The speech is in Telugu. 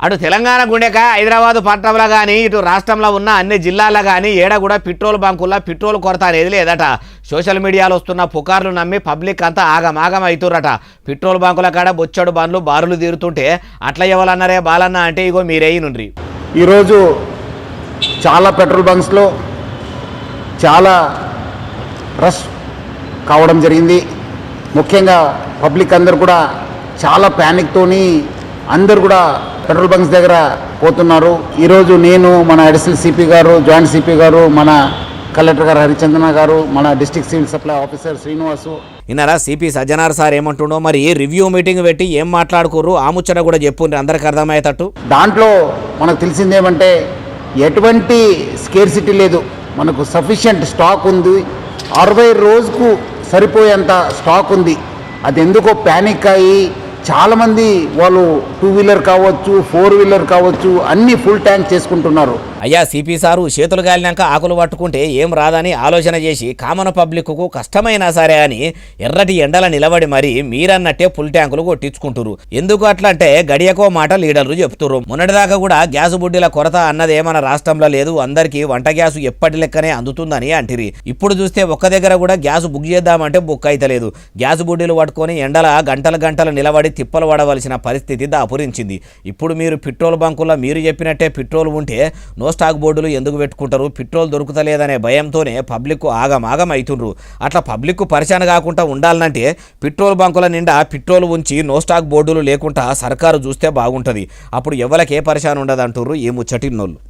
అటు తెలంగాణ గుండెక హైదరాబాద్ పట్టణంలో కానీ ఇటు రాష్ట్రంలో ఉన్న అన్ని జిల్లాల్లో కానీ ఏడ కూడా పెట్రోల్ బంకుల్లో పెట్రోల్ కొరత అనేది లేదట. సోషల్ మీడియాలో వస్తున్న పుకార్లు నమ్మి పబ్లిక్ అంతా ఆగమాగం అవుతుర్రట. పెట్రోల్ బంకుల కాడ బొచ్చడు బండ్లు బారులు తీరుతుంటే అట్లా ఎవరన్నారే బాలన్న అంటే ఇగో మీరే నుండ్రి. ఈరోజు చాలా పెట్రోల్ బంక్స్లో చాలా రష్ కావడం జరిగింది. ముఖ్యంగా పబ్లిక్ అందరు కూడా చాలా ప్యానిక్తోని అందరు కూడా పెట్రోల్ బంక్స్ దగ్గర పోతున్నారు. ఈరోజు నేను, మన అడిషనల్ సిపి గారు, జాయింట్ సిపి గారు, మన కలెక్టర్ గారు హరిచందన గారు, మన district civil supply officer Srinivasu ఇన్నారా సిపి సజ్జనార్ సార్ ఏమంటుండో మరి రివ్యూ మీటింగ్ పెట్టి ఏం మాట్లాడుకోరు ఆ ముచ్చట కూడా చెప్పుండ్రి అందరికి అర్థమయ్యేటట్టు. దాంట్లో మనకు తెలిసిందేమంటే ఎటువంటి స్కేర్సిటీ లేదు, మనకు సఫిషియంట్ స్టాక్ ఉంది. 60 రోజుకు సరిపోయేంత స్టాక్ ఉంది. అది ఎందుకో ప్యానిక్ అయ్యి చాలామంది వాళ్ళు 2 వీలర్ కావచ్చు, 4 వీలర్ కావచ్చు, అన్నీ ఫుల్ ట్యాంక్ చేసుకుంటున్నారు. అయ్యా సిపి సారు చేతులు గాలినాక ఆకులు పట్టుకుంటే ఏం రాదని ఆలోచన చేసి కామన్ పబ్లిక్కు కష్టమైనా సరే అని ఎర్రటి ఎండల నిలబడి మరి మీరన్నట్టే ఫుల్ ట్యాంకులు కొట్టించుకుంటురు. ఎందుకు అట్లా అంటే గడియకో మాట లీడర్లు చెప్తున్నారు. మొన్నటిదాకా కూడా గ్యాసు బుడ్డీల కొరత అన్నది మన రాష్ట్రంలో లేదు, అందరికీ వంట గ్యాసు ఎప్పటి లెక్కనే అందుతుందని అంటిరి. ఇప్పుడు చూస్తే ఒక్క దగ్గర కూడా గ్యాసు బుక్ చేద్దామంటే బుక్ అయితలేదు. గ్యాసు బుడ్డీలు పట్టుకొని ఎండల గంటలు నిలబడి తిప్పలు పడవలసిన పరిస్థితి దాపురించింది. ఇప్పుడు మీరు పెట్రోల్ బంకుల్లో మీరు చెప్పినట్టే పెట్రోల్ ఉంటే నో స్టాక్ బోర్డులు ఎందుకు పెట్టుకుంటారు? పెట్రోల్ దొరుకుతలేదనే భయంతోనే పబ్లిక్ ఆగమాగం అవుతుండ్రు. అట్లా పబ్లిక్ పరిశాన కాకుండా ఉండాలంటే పెట్రోల్ బంకుల నిండా పెట్రోల్ ఉంచి నో స్టాక్ బోర్డులు లేకుండా సర్కారు చూస్తే బాగుంటుంది. అప్పుడు ఎవరికి ఏ పరిశాన ఉండదు అంటుర్రు ఈ ముచ్చటిన్నోళ్ళు.